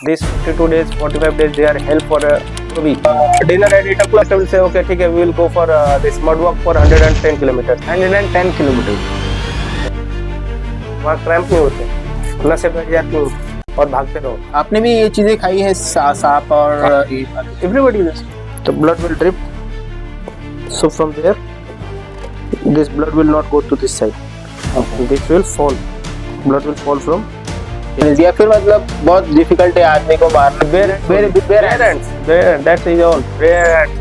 This 52 days, 45 days, they are hell for a week. Dinner at 8 o'clock, I will say, okay, ठीक है, we will go for this mud walk for 110 kilometers. 110 kilometre. वहाँ cramp नहीं होते, नसें बैठ जाती हैं और भागते रहो। आपने भी ये चीजें खाई है, सांप और Everybody does. The blood will drip. So from there, this blood will not go to this side. This will fall. Blood will fall from या फिर मतलब बहुत डिफिकल्ट है आदमी को मारना। bare hands. That is all. Bare hands.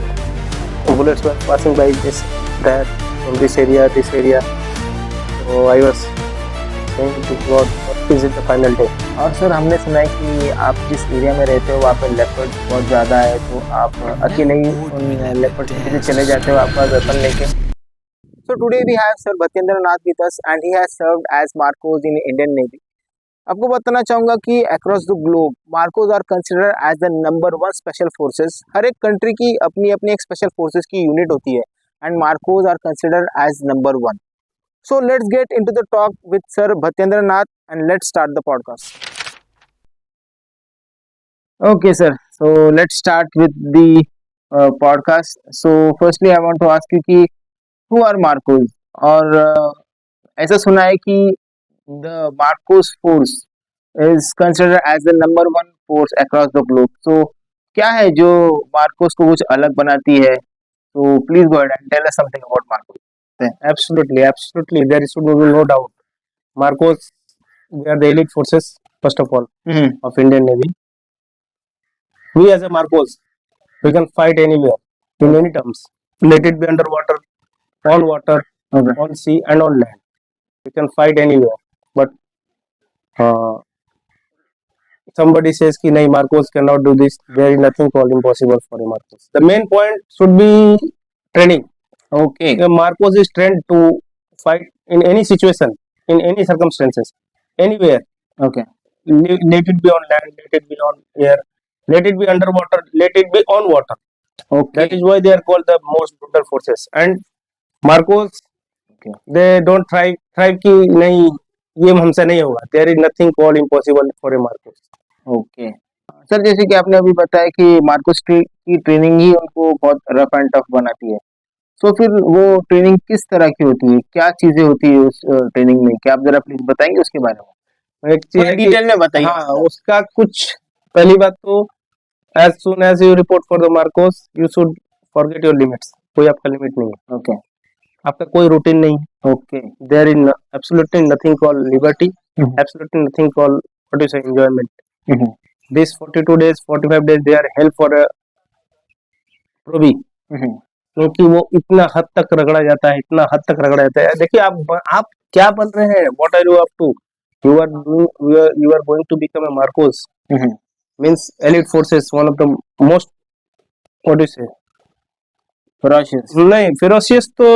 Bullets were passing by this, that, from this area. So I was saying to God, what is it the final day? और sir हमने सुना है कि आप जिस एरिया में रहते हो वहाँ पे लेपर्ड बहुत ज़्यादा है, तो आप अकेले ही उन लेपर्ड से चले जाते हो आपका वेपन लेके। So today we have Sir Bhatyendra Nath with us and he has served as Marcos in Indian Navy. आपको बताना चाहूँगा कि across the globe MARCOS are considered as the number 1 special forces. हर एक कंट्री की अपनी अपनी एक स्पेशल फोर्सेस की यूनिट होती है and MARCOS are considered as number 1। So let's get into the talk with Sir Bhatyendra Nath and let's start the podcast. Okay, sir. So let's start with the podcast. So firstly, I want to ask you कि who are Marcos? और ऐसा सुना है कि the Marcos force is considered as the number 1 force across the globe. So क्या है जो Marcos को कुछ अलग बनाती है? So please go ahead and tell us something about Marcos. Absolutely. There is no doubt. Marcos, they are the elite forces, first of all, of Indian Navy. We as a Marcos, we can fight anywhere, in any terms. Let it be underwater, on water, Okay. on sea and on land. We can fight anywhere. But somebody says कि नहीं, Marcos cannot do this. There is nothing called impossible for a Marcos. The main point should be training. Okay. The Marcos is trained to fight in any situation, in any circumstances, anywhere. Okay. Let it be on land, let it be on air, let it be underwater, let it be on water. Okay. That is why they are called the most brutal forces. And Marcos, Okay. they don't thrive कि नहीं ये हमसे नहीं होगा. There is nothing called impossible for a Marcos. Okay sir, जैसे कि आपने अभी बताया कि मार्कोस की ट्रेनिंग ही उनको बहुत रफ एंड टफ बनाती है, तो फिर वो ट्रेनिंग किस तरह की होती है, क्या चीजें होती है उस ट्रेनिंग में, क्या आप जरा प्लीज बताएंगे उसके बारे में? एक चीज है कि डिटेल में बताइए। हाँ, उसका कुछ पहली बात तो as soon as you report for the Marcos, you should forget your limits. कोई आपका लिमिट नहीं है. ओके आपका कोई रूटीन नहीं है. Okay There is absolutely nothing called liberty. Absolutely nothing called what you say enjoyment. This 42 days, 45 days, they are hell for a provi. क्योंकि वो इतना हद तक रगड़ा जाता है, इतना हद तक रगड़ा जाता है. देखिए आप क्या बन रहे हैं? What are you up to? You are doing, you are going to become a Marcos. Means elite forces, one of the most, what do you say, ferocious। नहीं ferocious तो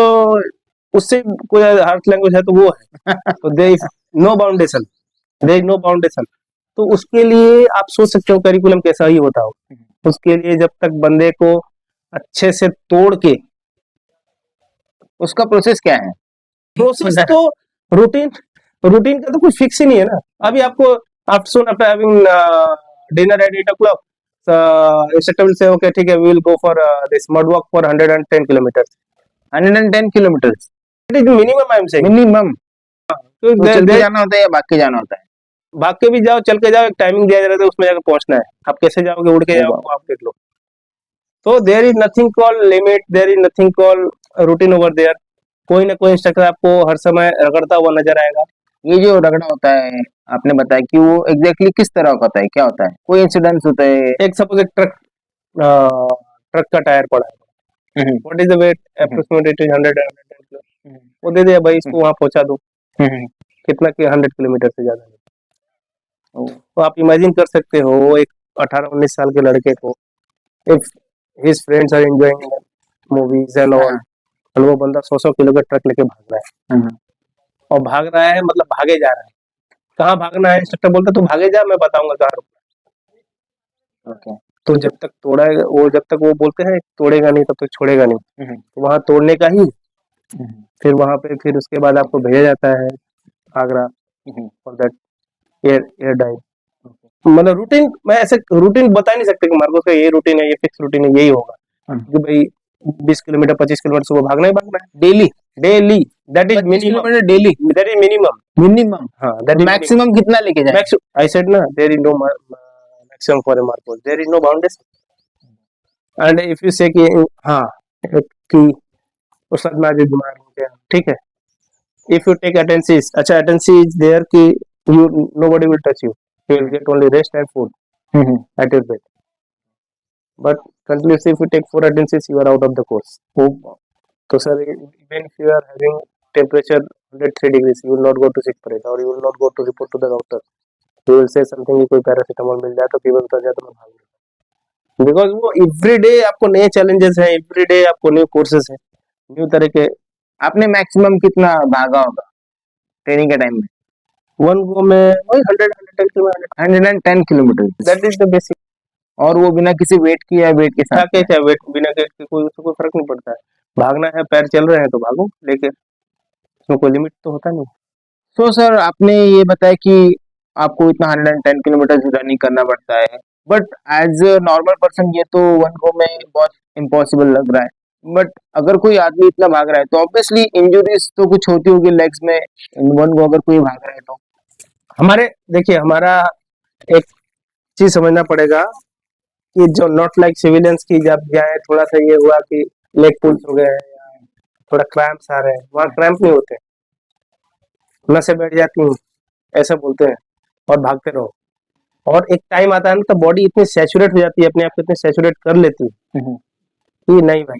उससे कोई हार्श लैंग्वेज है तो वो है. तो there is no foundation. तो उसके लिए आप सोच सकते हो करिकुलम कैसा ही होता हो. उसके लिए जब तक बंदे को अच्छे से तोड़ के, उसका प्रोसेस क्या है? प्रोसेस तो रूटीन का तो कुछ फिक्स ही नहीं है ना. अभी आपको after having dinner eight 8 o'clock, instructor will say, okay, ठीक है, we will go for this mud walk for 110 kilometers. 110 kilometre It is minimum, I am saying. Minimum. तो तो चल के जाना होता है या भाग के जाना होता है? भाग के भी जाओ, चल के जाओ, एक टाइमिंग दिया जा रहा है, उसमें जाकर पहुंचना है. आप कैसे जाओगे, उड़ के जाओगे, आप देख लो. तो there is nothing called limit, there is nothing called routine over there. कोई ना कोई इंस्ट्रक्टर आपको हर समय रगड़ता हुआ नजर आएगा. ये जो रगड़ा होता है आपने बताया कि वो एग्जैक्टली किस तरह का होता है, क्या होता है, कोई इंसिडेंस होता है? एक सपोज एक ट्रक का टायर पड़ा है. What is the weight? Approximately it is 110 kilo. वो दे दिया भाई, इसको वहां पहुंचा दो. कितना कि 100 किलोमीटर से ज्यादा नहीं. तो आप इमेजिन कर सकते हो एक 18-19 साल के लड़के को, if his friends are enjoying movies and all, और वो बंदा 100 किलो का ट्रक लेके भाग रहा है. और भाग रहा है मतलब भागे जा रहा है. कहाँ भागना है? इंस्ट्रक्टर बोलता तू भागे जा, मैं बताऊंगा कहाँ रुकना. ओके तो जब तक वो बोलते हैं तोड़ेगा नहीं तब तक छोड़ेगा नहीं. तो वहां तोड़ने का ही, फिर वहां पे फिर उसके बाद आपको भेजा जाता है Agra for that air dive. मतलब रूटीन, मैं ऐसे रूटीन बता नहीं सकते कि मार्कोस का ये रूटीन है, ये फिक्स रूटीन है, यही होगा कि भाई 20 किलोमीटर 25 किलोमीटर सुबह भागना ही भागना है daily daily, that is 25 minimum, kilometre daily that is minimum. Minimum हाँ, दैट इज मैक्सिमम कितना लेके जाए? मैक्सिमम। आई सेड ना, there is no maximum for a MARCOS, there is no boundation. And if you say कि हाँ कि उस्ताद मैं आज बीमार हो गया, ठीक है, if you take attention, अच्छा attention is there कि you nobody will touch you, you will get only rest and food at your bed, but continuously if you take 4 attentions you are out of the course. तो sir, even if you are having temperature 103 degrees, you will not go to sick parade or you will not go to report to the doctor, you will say something कि कोई paracetamol मिल जाए तो fever उतर जाए तो मैं भाग लूँ, बिकॉज वो एवरी डे आपको नए चैलेंजेस हैं, एवरी डे आपको न्यू कोर्सेज हैं, न्यू तरह के। आपने मैक्सिमम कितना भागा होगा ट्रेनिंग के टाइम में? वन गो में वही 110 kilometre, that is the basic. और वो बिना किसी वेट की या वेट के क्या साथ? क्या क्या वेट बिना वेट के कोई उसको कोई फर्क नहीं पड़ता है, भागना है पैर चल रहे हैं तो भागो लेके, उसमें कोई लिमिट तो होता नहीं। तो सर आपने ये बताया कि आपको इतना 110 किलोमीटर रनिंग करना पड़ता है, but as a normal person ये तो वन गो में बहुत इम्पॉसिबल लग रहा है, बट अगर कोई आदमी इतना भाग रहा है तो ऑब्वियसली इंजुरीज तो कुछ होती होगी लेग्स में वन गो अगर कोई भाग रहा है तो। हमारे देखिए, हमारा एक चीज समझना पड़ेगा कि जो नॉट लाइक सिविलियंस की जब जाए थोड़ा सा ये हुआ कि लेग पुल्स हो गए या थोड़ा क्रैम्प्स आ रहे हैं, वहाँ क्रैम्प नहीं होते, नसें बैठ जाती हैं ऐसा बोलते हैं और भागते रहो, और एक टाइम आता है ना तो बॉडी इतनी सैचुरेट हो जाती है, अपने आप को इतनी सैचुरेट कर लेती है कि नहीं भाई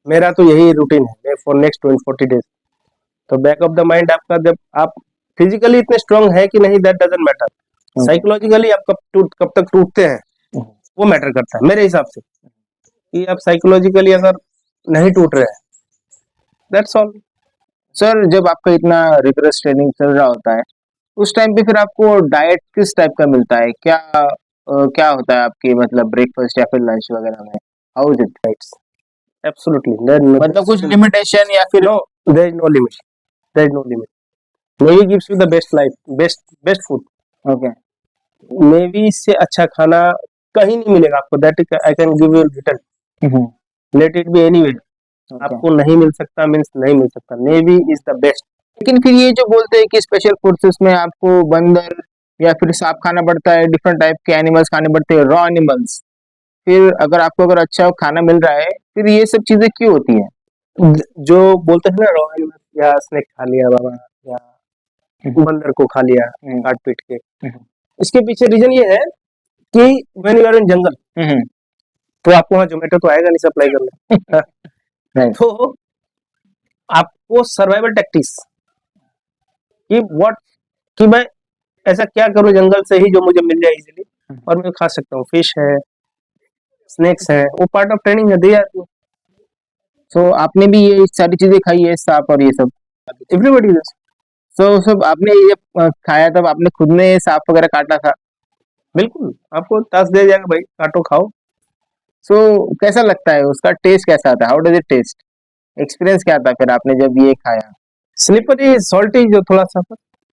मेरा तो यही रूटीन है फॉर नेक्स्ट 20-40 डेज। तो बैक ऑफ द माइंड आपका, जब आप फिजिकली इतने स्ट्रांग है कि नहीं, दैट डजंट मैटर, साइकोलॉजिकली आप कब तक टूटते हैं वो मैटर करता है मेरे हिसाब से, कि आप साइकोलॉजिकली अगर नहीं टूट रहे हैं, दैट्स ऑल। सर जब आपका इतना रिगरस ट्रेनिंग चल रहा होता है उस टाइम पे फिर आपको डाइट किस टाइप का मिलता है? क्या होता है आपकी मतलब ब्रेकफास्ट या फिर लंच वगैरह में? How is it? Rights, absolutely, मतलब कुछ लिमिटेशन या फिर? No, there is no limit, there is no limit. Navy gives you the best life, best food. Okay, navy से अच्छा खाना कहीं नहीं मिलेगा आपको, that I can give you return, let it be anywhere, आपको नहीं मिल सकता, मीन्स नहीं मिल सकता, नेवी इज द बेस्ट। लेकिन फिर ये जो बोलते हैं कि स्पेशल फोर्सेस में आपको बंदर या फिर सांप खाना पड़ता है, डिफरेंट टाइप के एनिमल्स खाने पड़ते हैं, रॉ एनिमल्स, फिर अगर अच्छा खाना मिल रहा है फिर ये सब चीजें क्यों होती है? जो बोलते हैं ना रॉ एनिमल या स्नेक खा लिया बाबा या बंदर को खा लिया काट पीट के, इसके पीछे रीजन ये है कि व्हेन यू आर इन जंगल तो आपको वहाँ जोमेटो तो आएगा नहीं सप्लाई करने तो आपको सर्वाइवल टैक्टिक्स कि व्हाट, कि मैं ऐसा क्या करूं जंगल से ही जो मुझे मिल जाए इजीली और मैं खा सकता हूँ, फिश है, स्नेक्स है, वो पार्ट ऑफ ट्रेनिंग है, दी जाती है। सो आपने भी ये सारी चीजें खाई है, सांप और ये सब? Everybody does. सो सब आपने ये खाया तब आपने खुद ने सांप वगैरह काटा था? बिल्कुल, आपको टास्क दिया जाएगा भाई काटो खाओ। सो कैसा लगता है, उसका टेस्ट कैसा आता है? How does it taste? Experience क्या था फिर आपने जब ये खाया? स्लिपरी सॉल्टी जो थोड़ा सा,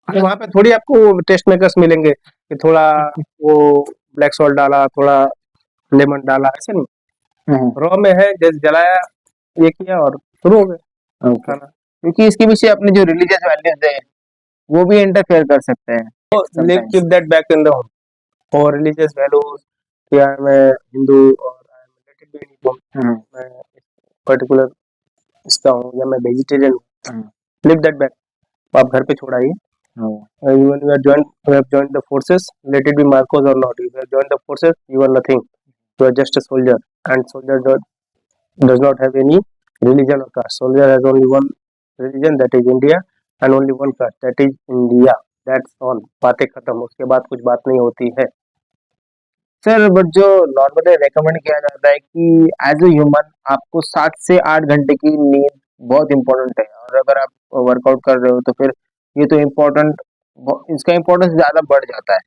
वहां पे थोड़ी आपको टेस्ट मेकर्स मिलेंगे कि थोड़ा वो ब्लैक सॉल्ट डाला, थोड़ा लेमन डाला, ऐसे नहीं, रॉ में है, जैसे जलाया ये किया और शुरू हो गया खाना। क्योंकि इसके पीछे अपने जो रिलीजियस वैल्यूज है वो भी इंटरफेयर कर सकते हैं sometimes. Keep that back in the home, और रिलीजियस वैल्यूज कि मैं हिंदू और I am related to any, मैं पर्टिकुलर इसका हूँ या मैं वेजिटेरियन हूँ, लीव दैट बैक, आप घर पे छोड़ आइए। When you are joined, you have joined the forces, let it be Marcos or not. You have joined the forces, you are nothing. You are just a soldier, and soldier does not have any religion or caste. Soldier has only one religion, that is India, and only one caste, that is India. That's all. बातें खत्म, उसके बाद कुछ बात नहीं होती है। Sir but जो नॉर्मली रेकमेंड किया जाता है कि एज ए ह्यूमन आपको 7 से 8 घंटे की नींद बहुत इंपॉर्टेंट है, और अगर आप वर्कआउट कर रहे हो तो फिर ये तो इम्पोर्टेंट, इसका इम्पोर्टेंस ज्यादा बढ़ जाता है।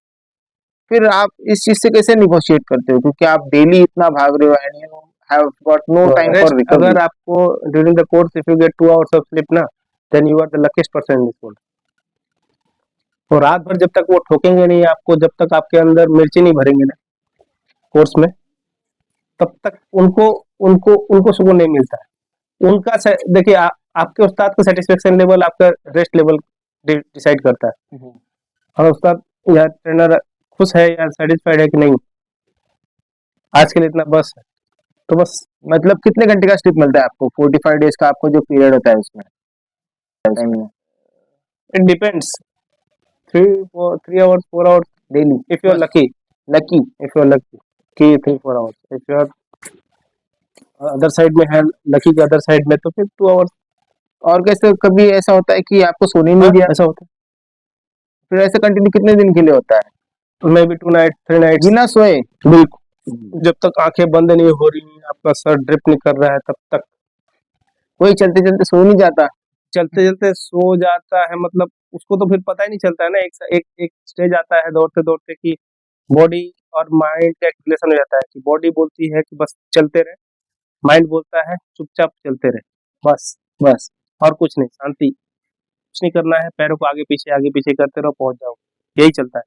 फिर आप इस चीज से कैसे निगोशिएट करते हो, क्योंकि आप डेली इतना भाग रहे हो and you have got no time for recovery? अगर आपको during the course if you get 2 hours of sleep ना, then you are the luckiest person in this world. और रात भर जब तक वो ठोकेंगे नहीं आपको, जब तक आपके अंदर मिर्ची नहीं भरेंगे ना कोर्स में, तब तक उनको उनको उनको सुकून नहीं मिलता है। उनका देखिए आपके उस्ताद का सेटिस्फेक्शन लेवल आपका रेस्ट लेवल डिसाइड करता है। और उस्ताद या ट्रेनर खुश है या सेटिस्फाइड है कि नहीं, आज के लिए इतना बस है, तो बस। मतलब कितने घंटे का स्लीप मिलता है आपको? 45 डेज का आपको जो पीरियड होता है उसमें टाइम में? It depends, 3 hours 4 hours daily if you are lucky, if you are lucky कि 3-4 hours, if you are other side में है, लकी के अदर साइड में, तो फिर 2 hours। और कैसे कभी ऐसा होता है कि आपको सोने नहीं दिया? ऐसा होता फिर ऐसे कंटिन्यू कितने दिन के लिए होता है? है, मे बी 2 nights 3 nights, बिना सोए? बिल्कुल जब तक आंखें बंद नहीं हो रही, आपका सर ड्रिप नहीं कर रहा है, तब तक। कोई चलते चलते सो नहीं जाता? चलते चलते सो जाता है, मतलब उसको तो फिर पता ही नहीं चलता है ना। एक स्टेज आता है दौड़ते दौड़ते कि बॉडी और माइंड का एक्टिवेशन हो जाता है, कि बॉडी बोलती है कि बस चलते रहे, माइंड बोलता है चुपचाप चलते रहे, बस और कुछ नहीं, शांति, कुछ नहीं करना है, पैरों को आगे पीछे करते रहो, पहुंच जाओ, यही चलता है।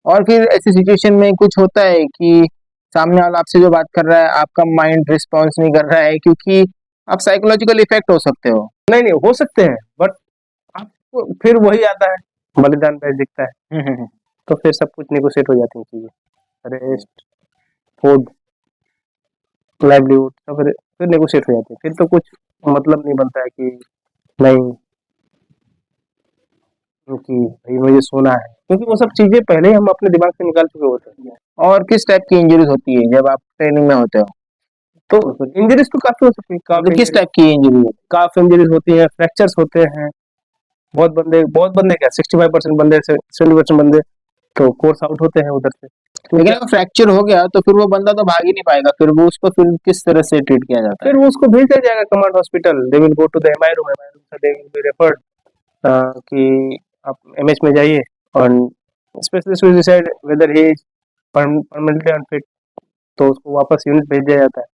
और फिर ऐसी सिचुएशन में कुछ होता है कि सामने वाला आपसे जो बात कर रहा है आपका माइंड रिस्पॉन्स नहीं कर रहा है, क्योंकि आप साइकोलॉजिकल इफेक्ट हो सकते हो। नहीं हो सकते हैं, बट आपको फिर वही आता है, बलिदान बैच दिखता है, तो फिर सब कुछ नेगोशिएट हो जाती हैं चीजें, रेस्ट, फूड, लाइवलीहुड, तो फिर नेगोशिएट हो जाती है। फिर तो कुछ मतलब नहीं बनता है कि नहीं कि भाई मुझे सोना है, क्योंकि वो सब चीजें पहले ही हम अपने दिमाग से निकाल चुके होते हैं। और किस टाइप की इंजरीज होती है जब आप ट्रेनिंग में होते हो? तो इंजरीज तो काफी हो सकती है, तो किस टाइप की इंजरी? काफ इंजरीज होती है, फ्रैक्चर्स होते हैं। बहुत बंदे क्या 65% बंदे से 70% बंदे तो कोर्स आउट होते हैं उधर से। लेकिन अगर फ्रैक्चर हो गया तो फिर वो बंदा तो भाग ही नहीं पाएगा, फिर वो उसको फिर किस तरह से ट्रीट किया जाता है? फिर वो उसको भेज दिया जाएगा command hospital, they will go to the MI room से दे विल बी रेफर्ड कि आप एमएच में जाइए, और specialist will decide whether he is permanently unfit, तो उसको वापस यूनिट भेज दिया जाता है।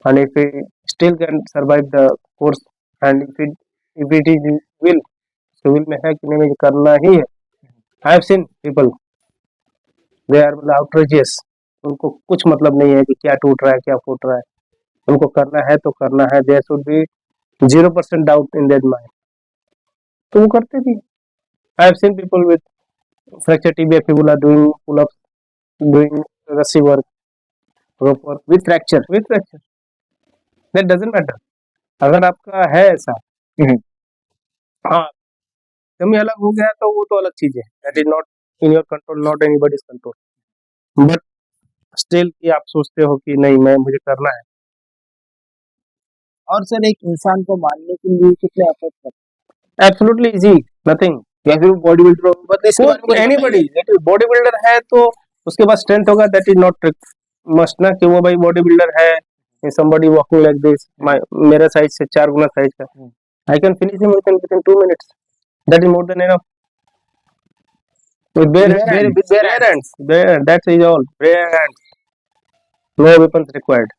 and if he still can survive the course, and if it is will, तो will में है कि नहीं मुझे करना ही है। I have seen people, they are outrageous, उनको कुछ मतलब नहीं है कि क्या टूट रहा है क्या फूट रहा है, उनको करना है तो करना है, there should be 0% doubt in their mind, तो वो करते भी। I have seen people with fracture tibia fibula doing pull-ups, doing रस्सी work, rope work with fracture, that doesn't matter। अगर आपका है ऐसा, हाँ कमी अलग हो गया तो वो तो अलग चीज है, that is not in your control, not anybody's control, but still कि आप सोचते हो कि नहीं मैं मुझे करना है। और सर एक इंसान को मानने के लिए कितने एफर्ट करते एब्सोल्युटली इजी, नथिंग, हैं? या फिर बॉडी बिल्डर हो, बट इसके बारे में कुछ एनीबॉडी, बॉडी बिल्डर है तो उसके पास स्ट्रेंथ होगा, दैट इज नॉट मस्ट ना कि वो भाई बॉडी बिल्डर है, somebody walking like this, मेरा साइज से 4 गुना साइज का, I can finish him within 2 minutes, that is more than enough, with bare hands, that is all, bare hands, no weapons required,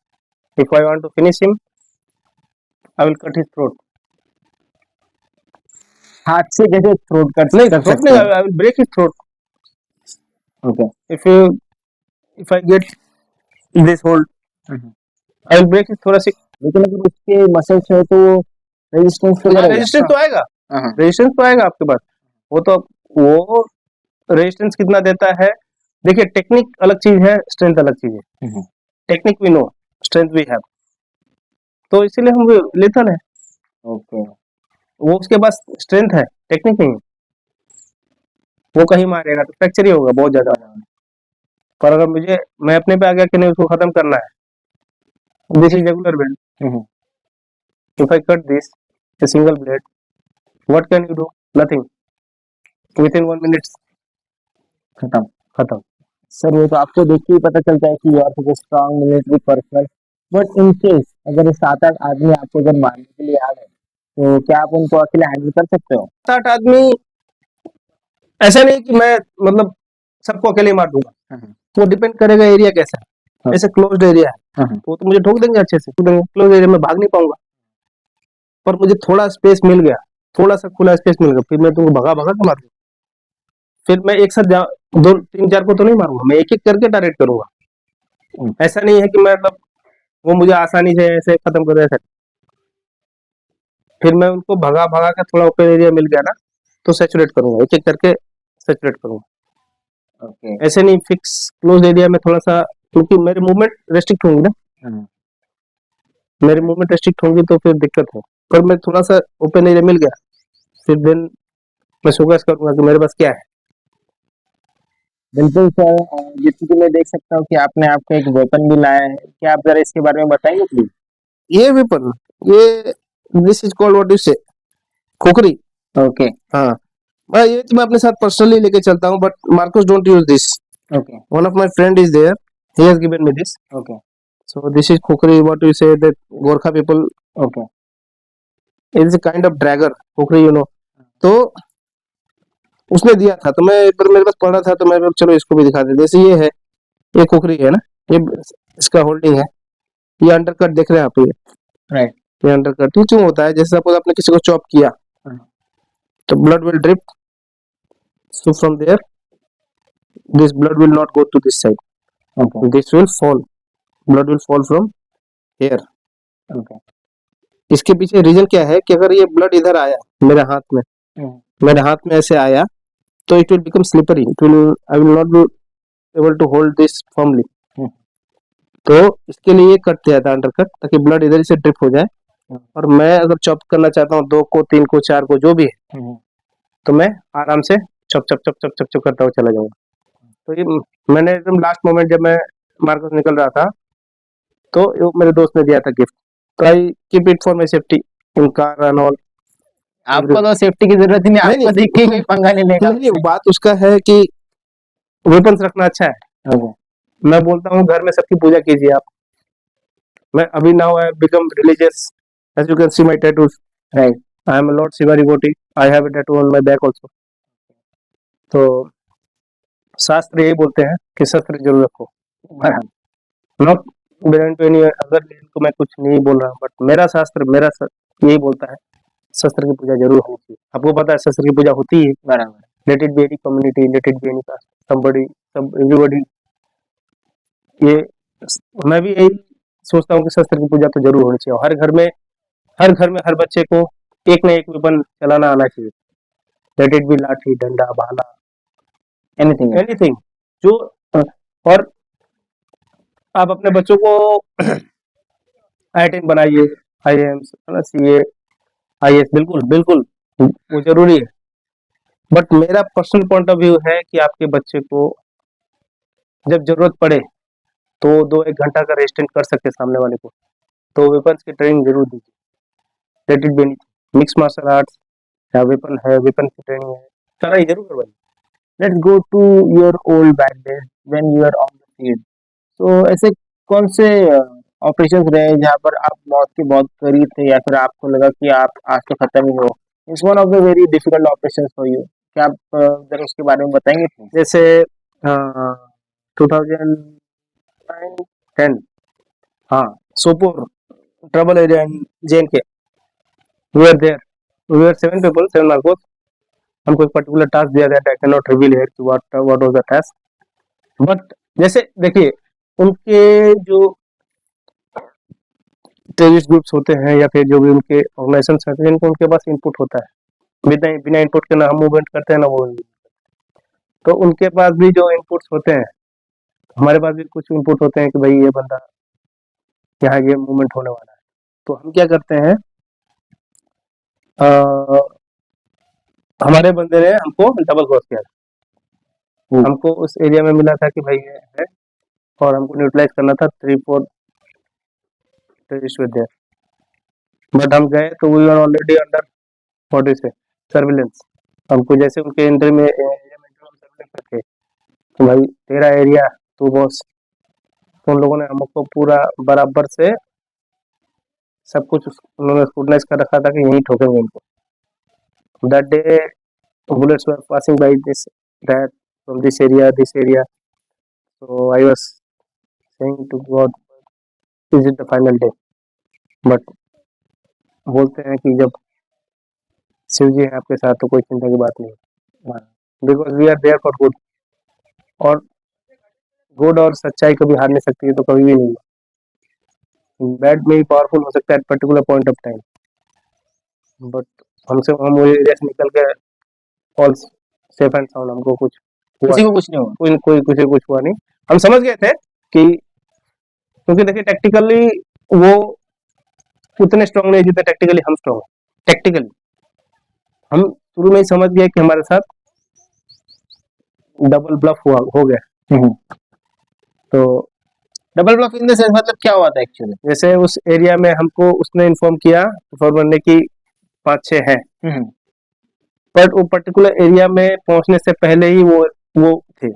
if I want to finish him I will cut his throat, हाथ से कैसे throat कर नहीं सकते throat नहीं, हैं? I will break his throat, okay. if I get this hold I will break his thoracic, लेकिन अगर उसके मसल्स है तो रेजिस्टेंस तो करेगा। रेजिस्टेंस तो आएगा, हाँ। रेजिस्टेंस तो आएगा आपके पास, वो रेजिस्टेंस कितना देता है, देखिए टेक्निक अलग चीज है, स्ट्रेंथ अलग चीज है, technique we know, strength we have, तो इसीलिए हम लेथल है। ओके। वो उसके पास स्ट्रेंथ है, टेक्निक नहीं है, वो कहीं मारेगा तो फ्रैक्चर ही होगा बहुत ज्यादा, पर अगर मैं अपने पे आ गया कि नहीं उसको खत्म करना है, this is regular belt, if I cut this a single blade, what can you do? Nothing, within 1 minute खत्म। सर वो तो आपको देख के ही पता चलता है कि you are such strong military personnel, but in case अगर 7-8 आदमी आपको अगर मारने के लिए आ गए तो क्या आप उनको अकेले हैंडल कर सकते हो? 7 आदमी, ऐसा नहीं कि मैं मतलब सबको अकेले मार दूंगा, वो डिपेंड करेगा एरिया कैसा है, ऐसे क्लोज्ड एरिया है तो मुझे ठोक देंगे अच्छे से, क्लोज एरिया में भाग नहीं पाऊंगा, पर मुझे थोड़ा स्पेस मिल गया, थोड़ा सा खुला स्पेस मिल गया, फिर मैं तुमको भगा भगा के मार दूंगा, फिर मैं एक साथ दो तीन चार को तो नहीं मारूंगा, मैं एक एक करके टारगेट करूंगा। ऐसा नहीं है कि मैं मतलब वो मुझे आसानी से ऐसे खत्म कर ऐसा। फिर मैं उनको भगा भगा के थोड़ा ओपन एरिया मिल गया ना तो सैचुरेट करूंगा, एक एक करके सैचुरेट करूंगा। ओके। ऐसे नहीं फिक्स क्लोज एरिया में थोड़ा सा, क्योंकि मेरे मूवमेंट रेस्ट्रिक्ट होंगी ना, मेरी मूवमेंट रेस्ट्रिक्ट होंगी तो फिर दिक्कत है। पर मैं थोड़ा सा ओपन एरिया मिल गया, फिर देन मैं फोकस करूंगा कि मेरे पास क्या है। बिल्कुल सर, जैसे कि मैं देख सकता हूँ कि आपने आपका एक वेपन भी लाया है, क्या आप जरा इसके बारे में बताएंगे प्लीज? ये वेपन, ये this is called what you से, खोखरी। ओके। हाँ, ये तो मैं अपने साथ पर्सनली लेके चलता हूँ, but MARCOS don't use this. Okay. One of my friend is there, he has given me this. Okay. So this is khukri, what you say that Gorkha people, okay. It is a kind of dagger, khukri you know. तो उसने दिया था, तो मैं एक बार मेरे पास पड़ा था तो मैं चलो इसको भी दिखा दे। जैसे ये है, ये खोखरी है ना, ये इसका होल्डिंग है, ये अंडरकट देख रहे हैं आप, ये राइट। ये अंडरकट ये क्यों होता है? जैसे सपोज आपने किसी को चॉप किया तो blood will drip, so from there this blood will not go to this side, okay. this will fall, blood will fall from here। Okay. इसके पीछे रीजन क्या है कि अगर ये ब्लड इधर आया मेरे हाथ में, मेरे हाथ में ऐसे आया तो it will become slippery, it will, I will not be able to hold this firmly. तो इसके लिए ये कट दिया था अंडरकट, ताकि ब्लड इधर से ड्रिप हो जाए। और मैं अगर चॉप करना चाहता हूँ 2 को 3 को 4 को जो भी है, तो मैं आराम से चप चप चप चप चप चप करता हुआ चला जाऊंगा। तो ये मैंने एकदम लास्ट मोमेंट जब मैं मार्केट निकल रहा था तो ये मेरे दोस्त ने दिया था गिफ्ट, तो I keep it for my safety in car and all. आपको तो सेफ्टी की जरूरत ही नहीं, नहीं, आपको देख के कोई पंगा नहीं लेगा। नहीं, बात उसका है कि वेपन्स रखना अच्छा है। मैं बोलता हूँ घर में सबकी पूजा कीजिए आप। मैं अभी now I become religious, as you can see my tattoos, right. I am a Lord Shiva devotee, I have a tattoo on my back also. तो शास्त्र यही बोलते हैं कि शस्त्र जरूर रखो। Not belong to any other religion को मैं कुछ नहीं बोल रहा हूँ, बट मेरा शास्त्र यही बोलता है शस्त्र की पूजा जरूर होनी चाहिए। आपको पता है शस्त्र की पूजा होती है, बराबर। Late it be any community, late it be any caste, somebody, सब एवरीबॉडी। ये मैं भी यही सोचता हूँ कि शस्त्र की पूजा तो जरूर होनी चाहिए। हर घर में, हर घर में हर बच्चे को एक ना एक वेपन चलाना आना चाहिए, लेट इट बी लाठी, डंडा, भाला, एनीथिंग। एनीथिंग जो। और आप अपने बच्चों को आई-10 बनाइए, आईएएम्स, सीए, आईएएस, बिल्कुल बिल्कुल वो जरूरी है। बट मेरा पर्सनल पॉइंट ऑफ व्यू है कि आपके बच्चे को जब जरूरत पड़े तो 2-1 घंटा का रेजिस्टेंट कर सके सामने वाले को, तो वेपन्स की ट्रेनिंग जरूर दीजिए। Let it be mix martial arts या वेपन है, वेपन की ट्रेनिंग है, ट्राई जरूर करवाइए। Let's go to your old back days when you are on the field. तो ऐसे कौन से ऑपरेशंस रहे जहाँ पर आप मौत के बहुत करीब थे, या फिर आपको लगा कि आप आज तो खत्म ही हो? It's one of the very difficult operations for you. क्या आप जरा उसके बारे में बताएंगे प्लीज? जैसे 2009-10, हाँ, Sopore trouble area in JNK, we are there, we are 7 people, 7 MARCOS. हमको एक पर्टिकुलर टास्क दिया गया था, I can not reveal here कि what was the task. But जैसे देखिए, उनके जो टेररिस्ट ग्रुप्स होते हैं या फिर जो भी उनके ऑर्गेनाइजेशन होते हैं, इनको उनके पास इनपुट होता है, बिना बिना इनपुट के ना हम मूवमेंट करते हैं ना वो। तो उनके पास भी जो इनपुट्स होते हैं, हमारे पास भी कुछ इनपुट होते हैं कि भाई ये बंदा यहाँ ये मूवमेंट होने वाला है। तो हम क्या करते हैं, हमारे बंदे ने हमको डबल क्रॉस किया, हमको उस एरिया में मिला था कि भाई ये है, और हमको न्यूट्रलाइज करना था 3-4 टेररिस्ट विद देयर। बट हम गए तो we are already under what is surveillance. हमको जैसे उनके एंट्री में एरिया में जो हम सर्विलेंस थे कि भाई तेरा एरिया, तू बॉस। तो उन लोगों ने हमको पूरा बराबर से सब कुछ उन्होंने स्क्रूटनाइज कर रखा था कि यहीं ठोकेंगे इनको। That day bullets were passing by this, that, from this area. So I was saying to God, is it the final day? But बोलते हैं कि जब शिव जी हैं आपके साथ तो कोई चिंता की बात नहीं है। Because we are there for good, और गुड और सच्चाई कभी हार नहीं सकती है, तो कभी भी नहीं। बैड में ही पावरफुल हो सकता है at particular point of time, but हम वो एरिया से निकल के ऑल सेफ एंड साउंड, हमको कुछ हुआ किसी को कुछ नहीं हुआ। कोई कुछ हुआ नहीं। हम समझ गए थे कि, क्योंकि देखिए टैक्टिकली वो उतने स्ट्रांग नहीं जितने टैक्टिकली हम स्ट्रांग हैं। टैक्टिकली हम शुरू में ही समझ गए कि हमारे साथ डबल ब्लफ हो गया। तो double block in the sense मतलब क्या हुआ था एक्चुअली? जैसे उस एरिया में हमको उसने इन्फॉर्म किया फॉरवर्ड ने कि 5-6 हैं, बट वो पर्टिकुलर एरिया में पहुंचने से पहले ही वो थे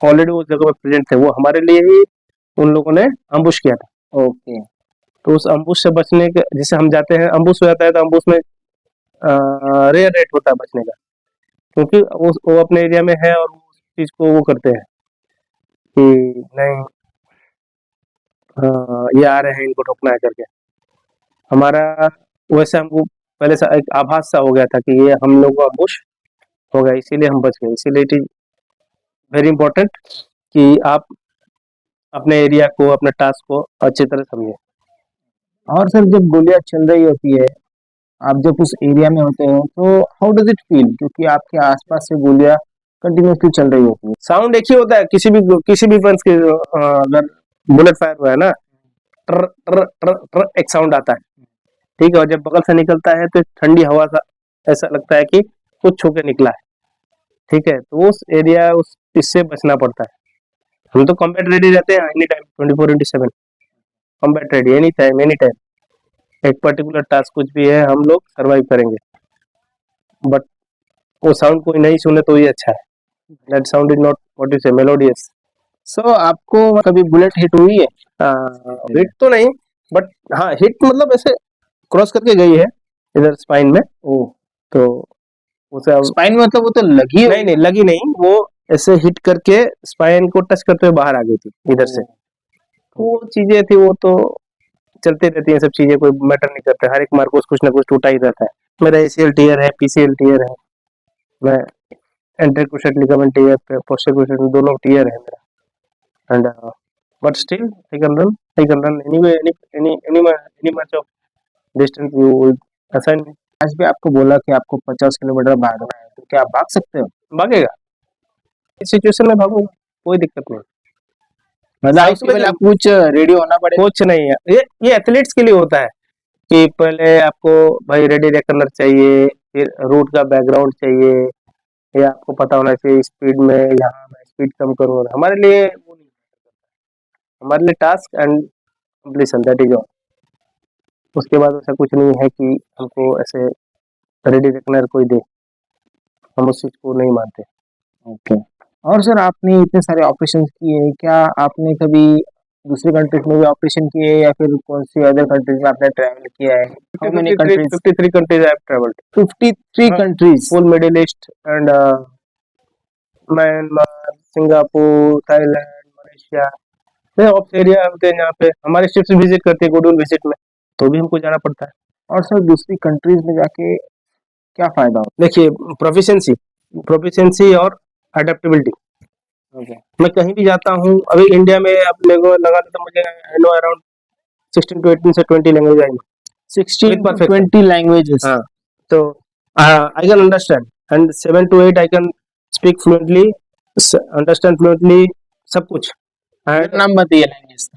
ऑलरेडी उस जगह पर प्रेजेंट थे। वो हमारे लिए ही उन लोगों ने अम्बुश किया था। ओके। तो उस अम्बुश से बचने के, जिसे हम जाते हैं अम्बुश हो जाता है, तो अम्बुश में रेयर रेट होता है बचने का, क्योंकि वो अपने एरिया में है और उस चीज को वो करते हैं कि नहीं, ये आ रहे हैं, इनको ठोकना है करके। हमारा वैसे हमको पहले से एक आभास सा हो गया था कि ये हम लोग को अम्बुश होगा, इसीलिए हम बच गए। इसीलिए इट इज वेरी इंपॉर्टेंट कि आप अपने एरिया को, अपने टास्क को अच्छी तरह समझें। और सर जब गोलियां चल रही होती है, आप जब उस एरिया में होते हो तो हाउ डज इट फील, क्योंकि आपके आसपास से गोलियां कंटिन्यूसली चल रही होती है। साउंड एक ही होता है किसी भी गन्स के, अगर बुलेट फायर हुआ है ना, ट्र ट्र ट्र ट्र एक साउंड आता है, ठीक है। और जब बगल से निकलता है तो ठंडी हवा सा ऐसा लगता है कि कुछ छू के निकला है, ठीक है। तो उस एरिया उस इससे बचना पड़ता है। हम तो कॉम्बैट रेडी रहते हैं any time, 24/7 combat ready, any time any time. एक पर्टिकुलर टास्क कुछ भी है, हम लोग सर्वाइव करेंगे, बट वो साउंड कोई नहीं सुने तो ही अच्छा है। That sound is not what you से मेलोडियस। सो आपको कभी बुलेट हिट हुई है? हिट तो नहीं, बट हाँ हिट मतलब ऐसे क्रॉस करके गई है इधर स्पाइन में। ओ, तो उसे स्पाइन में मतलब वो तो लगी नहीं लगी नहीं, वो ऐसे हिट करके स्पाइन को टच करते हुए बाहर आ गई थी इधर से। वो चीजें थी, वो तो चलती रहती है, सब चीजें कोई मैटर नहीं करता। हर एक मार्कोस कुछ ना कुछ टूटा ही रहता है। मेरा एसीएल टीयर है, पीसीएल टीयर है, मैं एंटर लिगामेंट टीयर, पोस्टर दोनों टीयर है मेरा। And but still I can run anyway, any much of distance you assign. आज भी आपको बोला कि आपको 50 किलोमीटर भागना है, तो क्या आप भाग सकते हो? भागेगा, इस सिचुएशन में भागूंगा, कोई दिक्कत नहीं। मतलब इसके पहले आपको कुछ रेडी होना पड़ेगा? कुछ नहीं है, ये एथलीट्स के लिए होता है कि पहले आपको भाई रेडी रखना चाहिए, फिर रूट का बैकग्राउंड चाहिए, ये आपको पता होना चाहिए स्पीड में, यहाँ मैं स्पीड कम करूँ। हमारे लिए वो नहीं, हमारे लिए task and completion, that is all. उसके बाद ऐसा कुछ नहीं है कि हमको ऐसे रेडी रखना कोई दे, हम उस चीज को नहीं मानते। ओके। और सर आपने इतने सारे ऑपरेशन किए, क्या आपने कभी दूसरी कंट्रीज में भी ऑपरेशन किए या फिर कौन सी अदर कंट्रीज में आपने ट्रैवल किया है? How many countries? 53 countries I have travelled. 53 countries? Full middle east and Myanmar, Singapore, Thailand, Malaysia, ये ऑफ एरिया होते हैं जहाँ पे हमारे शिप्स विजिट करते हैं गोडूल विजिट में, तो भी हमको जाना पड़ता है। और सर दूसरी कंट्रीज में जाके क्या फायदा होता देखिए प्रोफिशिएंसी और अडेप्टेबिलिटी। है? मैं कहीं भी जाता हूँ, अभी इंडिया में आप लोगों लगा तो मुझे आई नो अराउंड 16 to 18 से 20 लैंग्वेज आएंगे। 16 to 20 लैंग्वेजेस? हाँ, तो I can understand and 7 to 8 I can speak fluently, understand fluently, सब कुछ। नाम बताइए language.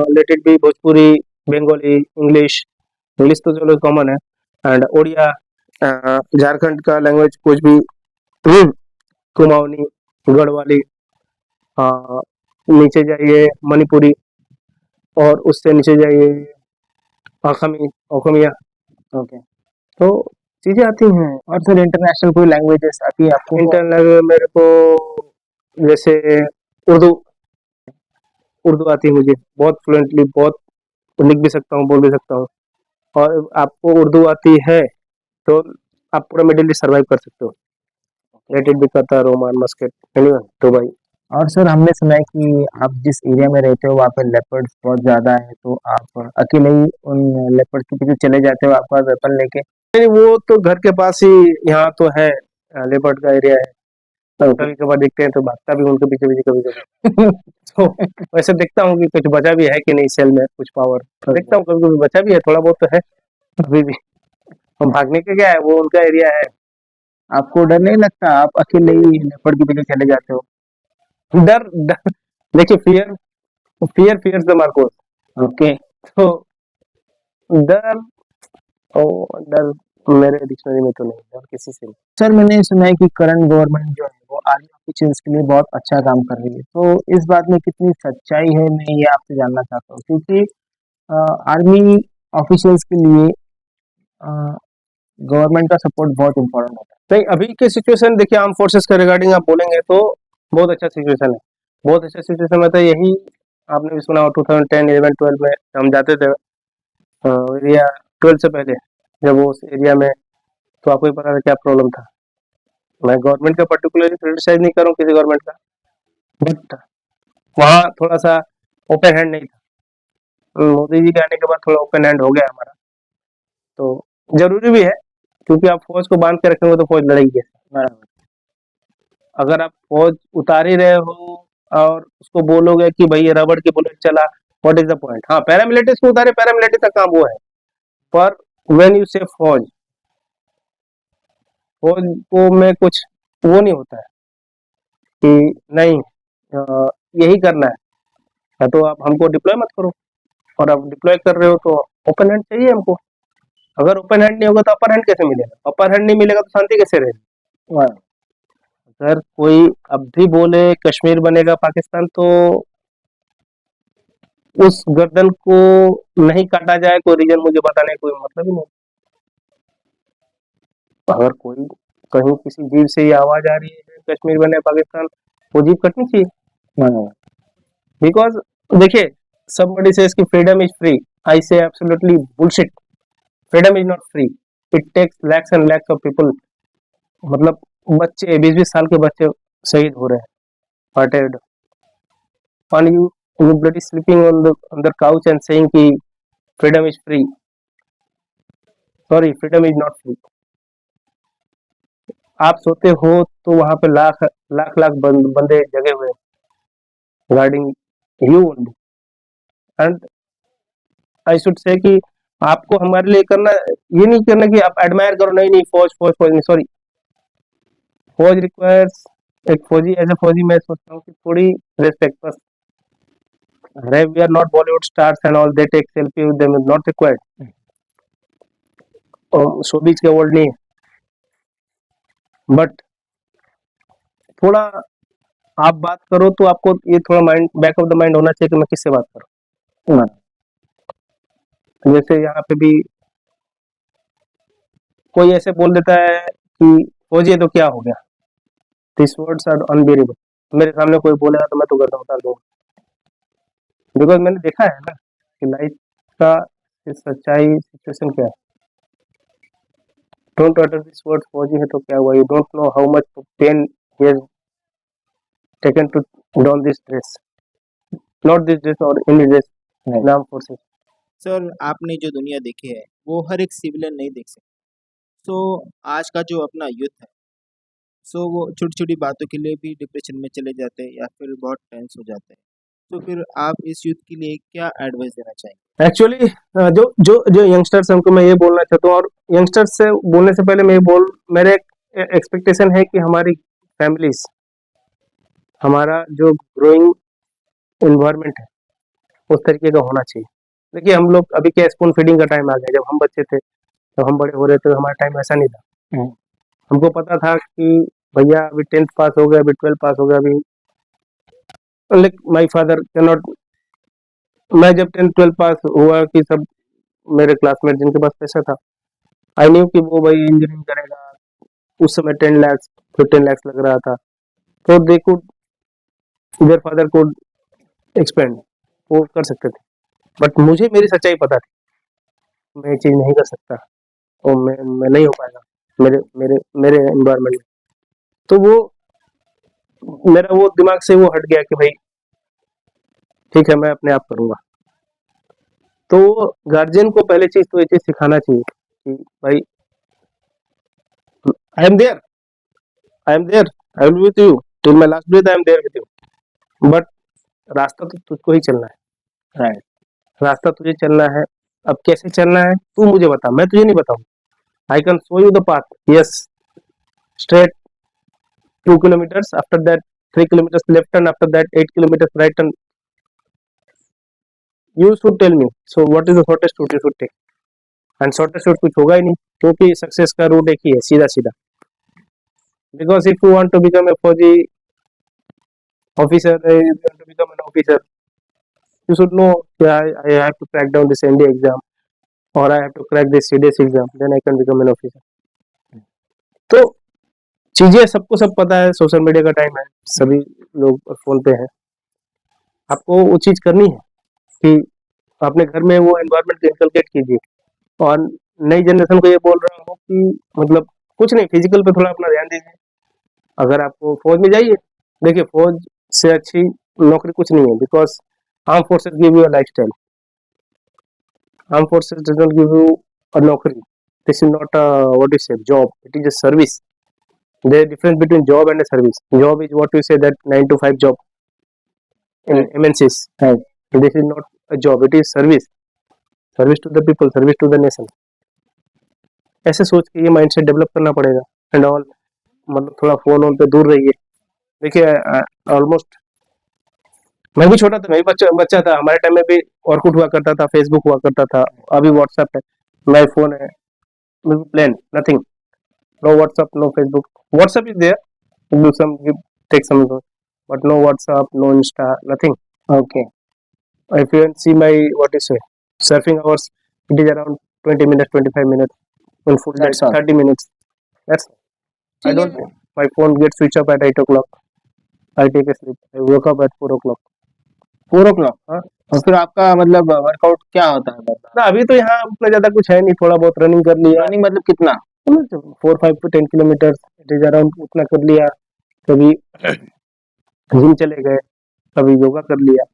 Late it B Bhojpuri, Bengali, English. English तो चलो कॉमन है, एंड ओडिया, झारखंड का लैंग्वेज कुछ भी, कुमाऊनी, गढ़वाली, नीचे जाइए मणिपुरी, और उससे नीचे जाइए असमिया। ओके। तो चीजें आती हैं। और सर इंटरनेशनल कोई लैंग्वेजेस आती है आपको? इंटरनल मेरे को जैसे उर्दू आती है मुझे बहुत फ्लुएंटली, बहुत लिख भी सकता हूँ, बोल भी सकता हूँ। और आपको उर्दू आती है तो आप पूरा मिडिल ईस्ट सर्वाइव कर सकते हो। Late it B Qatar, Oman, Muscat, anyone, Dubai. और सर हमने सुना है कि आप जिस एरिया में रहते हो वहाँ पे लेपर्ड्स बहुत ज्यादा है, तो आप अकेले ही उन लेपर्ड्स के पीछे चले जाते हो आपका वेपन लेके? नहीं, वो तो घर के पास ही यहाँ तो है, लेपर्ड का एरिया है, कभी कभार दिखते हैं तो भागता भी उनके पीछे पीछे कभी कभी। तो वैसे देखता हूँ कि कुछ बचा भी है कि नहीं सेल में कुछ पावर, देखता हूँ कभी कभी बचा भी है, थोड़ा बहुत तो है अभी भी। और भागने का क्या है, वो उनका एरिया है। आपको डर नहीं लगता, आप अकेले ही लेपर्ड के पीछे चले जाते हो? डर, डर देखिए, fear fear fierce the Marcos. Okay. तो डर, ओ डर मेरे डिक्शनरी में तो नहीं, डर किसी से नहीं। सर मैंने सुना है कि करंट गवर्नमेंट जो है वो आर्मी ऑफिसर्स के लिए बहुत अच्छा काम कर रही है, तो इस बात में कितनी सच्चाई है मैं ये आपसे जानना चाहता हूँ, क्योंकि आर्मी ऑफिसर्स के लिए गवर्नमेंट का सपोर्ट बहुत इम्पोर्टेंट होता नहीं, अभी के सिचुएशन देखिए, आर्म फोर्सेस के रिगार्डिंग आप बोलेंगे तो बहुत अच्छा सिचुएशन है। बहुत अच्छा सिचुएशन में तो यही आपने भी सुना हो, 2010, 11, 12 में हम जाते थे एरिया, 12 से पहले जब वो उस एरिया में, तो आपको ही पता था क्या प्रॉब्लम था। मैं गवर्नमेंट का पर्टिकुलरली क्रिटिसाइज नहीं कर रहा हूँ किसी गवर्नमेंट का, बट वहाँ थोड़ा सा ओपन हैंड नहीं था। मोदी जी के आने के बाद थोड़ा ओपन हैंड हो गया हमारा, तो जरूरी भी है, क्योंकि आप फौज को बांध के रखेंगे तो फौज लड़ेगी। है। अगर आप फौज उतार ही रहे हो और उसको बोलोगे कि भाई ये रबड़ की बुलेट चला, व्हाट इज द पॉइंट। हाँ, पैरामिलिट्रीज को उतारे, पैरामिलिट्री का काम वो है, पर व्हेन यू से फौज, फौज को में कुछ वो नहीं होता है कि नहीं यही करना है, या तो आप हमको डिप्लॉय मत करो, और आप डिप्लॉय कर रहे हो तो ओपन हैंड चाहिए हमको। अगर ओपन हैंड नहीं होगा तो अपर हैंड कैसे मिलेगा, अपर हैंड नहीं मिलेगा तो शांति कैसे रहेगी। अगर कोई अब भी बोले कश्मीर बनेगा पाकिस्तान, तो उस गर्दन को नहीं काटा जाए कोई रीजन मुझे बताने का कोई मतलब ही नहीं। अगर कोई कहीं किसी जीव से ये आवाज आ रही है कश्मीर बने पाकिस्तान, वो जीव कटनी चाहिए। बिकॉज देखिए, somebody says कि freedom is free, I say absolutely bullshit. Freedom is not free. It takes lakhs and lakhs of people, मतलब बच्चे 20-20 साल के बच्चे शहीद हो रहे हैं, martyred. And you bloody sleeping on the couch and saying कि freedom is free. Sorry, freedom is not free. आप सोते हो तो वहां पे लाख लाख लाख बंदे जगे हुए guarding you only, and I should say कि आपको हमारे लिए करना, ये नहीं करना कि आप एडमायर करो, नहीं नहीं फौज फौज फौज नहीं, सॉरी, फौज रिक्वायर्स, एक फौजी एज ए फौजी मैं सोचता हूँ कि थोड़ी रेस्पेक्ट बस। अरे we are not Bollywood stars and all, they take selfie with them, is not required, और शोबीज के वर्ल्ड नहीं है, बट थोड़ा आप बात करो तो आपको ये थोड़ा mind, back of the mind होना चाहिए कि मैं किससे बात करूँ। जैसे यहाँ पे भी कोई ऐसे बोल देता है कि फौजी है तो क्या हो गया, दिस वर्ड्स आर अनबिलीवेबल। मेरे सामने कोई बोलेगा तो मैं तो गर्दन उतार दूंगा, बिकॉज मैंने देखा है ना कि लाइफ का सच्चाई सिचुएशन क्या है। डोंट अटर दिस वर्ड फौजी है तो क्या हुआ, you don't know how much pain he has taken to don this dress, not this dress और एनी ड्रेस, नाम फोर्सेस। सर आपने जो दुनिया देखी है वो हर एक सिविलियन नहीं देख सकता। सो आज का जो अपना यूथ है, सो वो छोटी छोटी बातों के लिए भी डिप्रेशन में चले जाते हैं या फिर बहुत टेंस हो जाते हैं। तो फिर आप इस यूथ के लिए क्या एडवाइस देना चाहेंगे? एक्चुअली जो जो जो यंगस्टर्स हमको मैं ये बोलना चाहता हूँ, और यंगस्टर्स से बोलने से पहले मैं मेरे एक्सपेक्टेशन है कि हमारी फैमिलीज, हमारा जो ग्रोइंग इन्वायरमेंट है उस तरीके का होना चाहिए। देखिए, हम लोग अभी क्या स्पून फीडिंग का टाइम आ गया, जब हम बच्चे थे, जब हम बड़े हो रहे थे, हमारा टाइम ऐसा नहीं था। हमको पता था कि भैया अभी 10th पास हो गया, अभी 12 पास हो गया, अभी like my father can not, मैं जब 10th 12 पास हुआ कि सब मेरे क्लासमेट जिनके पास पैसा था, आई न्यू कि वो भाई इंजीनियरिंग करेगा, उस समय 10 लाख 15 लाख लग रहा था, तो they could, their father could expand, वो कर सकते थे। बट मुझे मेरी सच्चाई पता थी, मैं ये चीज नहीं कर सकता, और मैं नहीं हो पाएगा मेरे मेरे मेरे एनवायरमेंट में। तो वो मेरा वो दिमाग से वो हट गया कि भाई ठीक है, मैं अपने आप करूंगा। तो गार्जियन को पहले चीज तो ये चीज सिखाना चाहिए कि भाई I am there, I am there, I will with you till my last breath, I am there with you. But रास्ता तो तुझको ही चलना है, राइट। रास्ता तुझे चलना है। अब कैसे चलना है तू मुझे बता, मैं तुझे नहीं बताऊं। I can show you the path, yes, straight 2 kilometers, after that 3 kilometers left turn, after that 8 kilometers right turn. You should tell me, so what is the shortest route you should take? And shortest route कुछ होगा ही नहीं, क्योंकि success का root एक ही है, सीधा सीधा। Because if you want to become a Fauji officer, you want to become an officer, you should know I have to crack down this ND exam, or I have to crack this CDS exam, then I can become an officer. तो चीजें सबको सब पता है, social media का time है, सभी लोग फोन पे हैं। आपको वो चीज करनी है कि अपने घर में वो एनवायरनमेंट इनकलकेट कीजिए। और नई जनरेशन को ये बोल रहा हूँ कि मतलब कुछ नहीं, फिजिकल पे थोड़ा अपना ध्यान दीजिए। अगर आपको फौज में जाइए, देखिए फौज से अच्छी नौकरी कुछ नहीं है, because arm forces give you a lifestyle, arm forces does not give you a नौकरी। This is not a what you say job, it is a service. There is difference between job and a service. Job is what we say that 9 to 5 job in MNCs. Right. This is not a job, it is service. Service to the people, service to the nation. ऐसे सोच के ये mindset develop करना पड़ेगा। And all मतलब थोड़ा phone on पे दूर रहिए। देखिए ऑलमोस्ट मैं भी छोटा था, मैं भी बच्चा था, हमारे टाइम में भी ऑर्कुट हुआ करता था, फेसबुक हुआ करता था, अभी व्हाट्सएप है, माय फोन है, plain nothing, no WhatsApp, no Facebook. WhatsApp is there, do some, take some, but no WhatsApp, no Insta, nothing. Okay. If you see my what is say surfing hours, it is around 20 minutes, 25 minutes. On full day, 30 minutes. That's I don't. My phone gets switched off at 8 o'clock. I take a sleep. I woke up at 4 o'clock. 4 o'clock? हाँ। और फिर आपका मतलब workout क्या होता है बताओ? ना अभी तो यहाँ उतना ज्यादा कुछ है नहीं, थोड़ा बहुत रनिंग कर लिया। रनिंग मतलब कितना? 4, 5 to 10 kilometers, it is around उतना कर लिया। कभी जिम चले गए, कभी योगा कर लिया,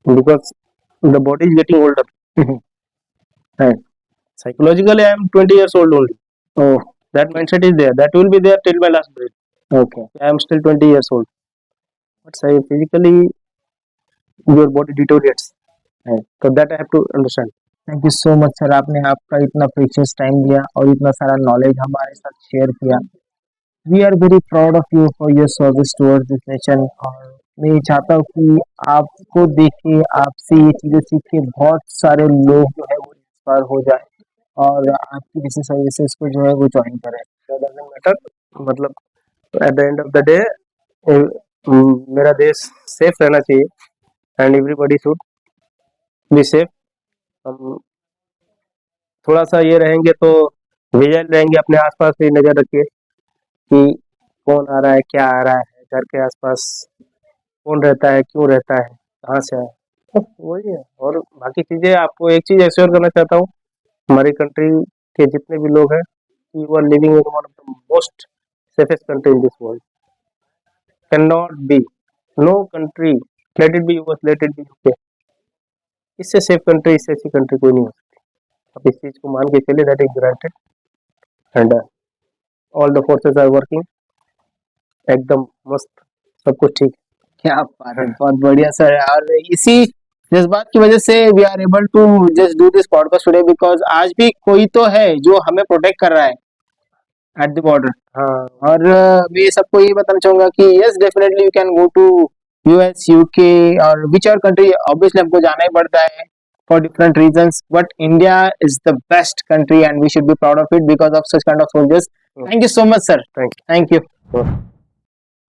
because the body is getting older. And psychologically I am 20 years old only. Oh, that mindset is there, that will be there till my last breath. okay. I am still 20 years old, but physically your body deteriorates, so that I have to understand. Thank you so much sir, आपने आपका इतना precious time दिया और इतना सारा knowledge हमारे साथ share किया। We are very proud of you for your service towards this nation. और मैं चाहता हूँ कि आपको देख के, आपसे ये चीज़ें सीख के बहुत सारे लोग जो है वो इंस्पायर हो जाए और आपकी जैसे सर्विसेज को जो है वो ज्वाइन करें। डजंट मैटर, मतलब at the end of the day मेरा देश सेफ रहना चाहिए, and everybody should be safe. हम थोड़ा सा ये रहेंगे तो विजिल रहेंगे, अपने आसपास भी नजर रखिए कि कौन आ रहा है, क्या आ रहा है, घर के आसपास कौन रहता है, क्यों रहता है, कहाँ से आया, तो वही है। और बाकी चीजें आपको एक चीज एश्योर करना चाहता हूँ, हमारी कंट्री के जितने भी लोग हैं, you are living in one of the most safest country in this world. Can not be, no country, let it be US, let it be UK, इससे सेफ कंट्री, इससे अच्छी कंट्री कोई नहीं हो सकती। आप इस चीज को मान के चलिए, that is granted, and all the forces are working, एकदम मस्त, सब कुछ ठीक। क्या बात है, बहुत बढ़िया सर। और इसी जज्बात की वजह से we are able to just do this podcast today, because आज भी कोई तो है जो हमें प्रोटेक्ट कर रहा है एट द बॉर्डर। हाँ, और मैं सबको ये बताना चाहूंगा कि yes definitely you can go to US, UK और विच आवर कंट्री, ऑब्वियसली हमको जाना ही पड़ता है for different reasons, but India is the best country and we should be proud of it because of such kind of soldiers. Thank you so much sir, thank you.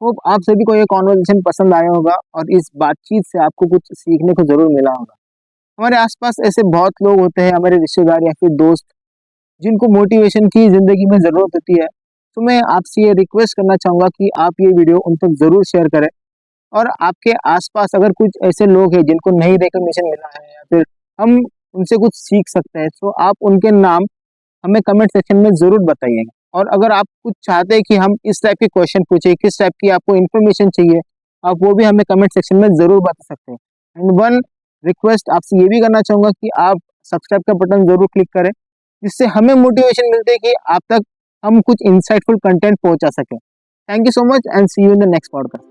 Hope आप सभी को ये conversation पसंद आया होगा और इस बातचीत से आपको कुछ सीखने को जरूर मिला होगा। हमारे आसपास ऐसे बहुत लोग होते हैं, हमारे रिश्तेदार या फिर दोस्त, जिनको मोटिवेशन की जिंदगी में जरूरत होती है। तो मैं आपसे ये रिक्वेस्ट करना चाहूंगा कि आप ये वीडियो उन तक जरूर शेयर करें, और आपके आसपास अगर कुछ ऐसे लोग हैं जिनको नहीं रिकॉग्निशन मिला है या फिर हम उनसे कुछ सीख सकते हैं, तो आप उनके नाम हमें कमेंट सेक्शन में जरूर बताइएगा। और अगर आप कुछ चाहते हैं कि हम इस टाइप के क्वेश्चन पूछे, किस टाइप की आपको इन्फॉर्मेशन चाहिए, आप वो भी हमें कमेंट सेक्शन में जरूर बता सकते हैं। एंड वन रिक्वेस्ट आपसे ये भी करना चाहूंगा कि आप सब्सक्राइब का बटन जरूर क्लिक करें, जिससे हमें मोटिवेशन मिलती है कि आप तक हम कुछ इंसाइटफुल कंटेंट पहुंचा सकें। Thank you so much and see you in the next podcast.